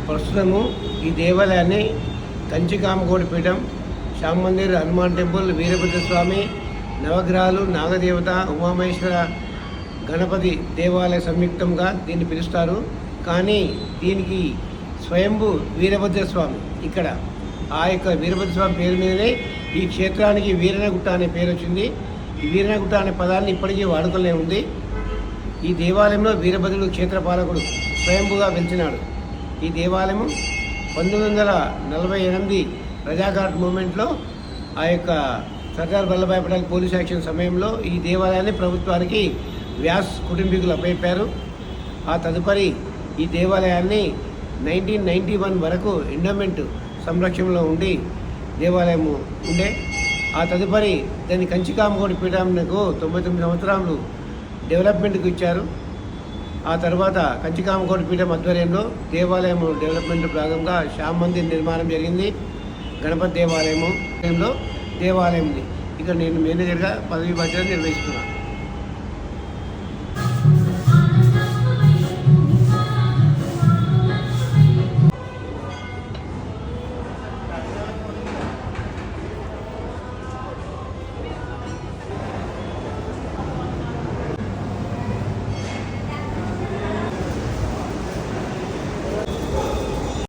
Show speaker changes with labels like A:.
A: ప్రస్తుతము ఈ దేవాలయాన్ని కంచికామకోటి శ్యామ్ మందిర్, హనుమాన్ టెంపుల్, వీరభద్రస్వామి, నవగ్రహాలు, నాగదేవత, ఉమామహేశ్వర, గణపతి దేవాలయ సంయుక్తంగా దీన్ని పిలుస్తారు. కానీ దీనికి స్వయంభూ వీరభద్రస్వామి ఇక్కడ ఆ యొక్క వీరభద్రస్వామి పేరు మీదనే ఈ క్షేత్రానికి వీరనగుట్ట అనే పేరు వచ్చింది. ఈ వీరనగుట్ట అనే పదాన్ని ఇప్పటికీ వాడుకలే ఉంది. ఈ దేవాలయంలో వీరభద్రుడు క్షేత్రపాలకుడు స్వయంభూగా వెలిచినాడు. ఈ దేవాలయము 1948 ప్రజాఘాట్ మూమెంట్లో ఆ యొక్క సర్దార్ వల్లభాయ్ పటేల్ పోలీస్ యాక్షన్ సమయంలో ఈ దేవాలయాన్ని ప్రభుత్వానికి వ్యాస్ కుటుంబీకులు అప్పచెప్పారు. ఆ తదుపరి ఈ దేవాలయాన్ని 1991 వరకు ఎండోమెంట్ సంరక్షణలో ఉండి దేవాలయము ఉండే. ఆ తదుపరి దాన్ని కంచికామకోటి పీఠంకు 99 సంవత్సరాలు డెవలప్మెంట్కు ఇచ్చారు. ఆ తర్వాత కంచికామకోటి పీఠం ఆధ్వర్యంలో దేవాలయం డెవలప్మెంట్ భాగంగా శ్యామ్ మందిర్ నిర్మాణం జరిగింది. గణపతి దేవాలయం ఉంది. ఇక్కడ నేను మేనేజర్గా పదవి బాధ్యత నిర్వహిస్తున్నాను.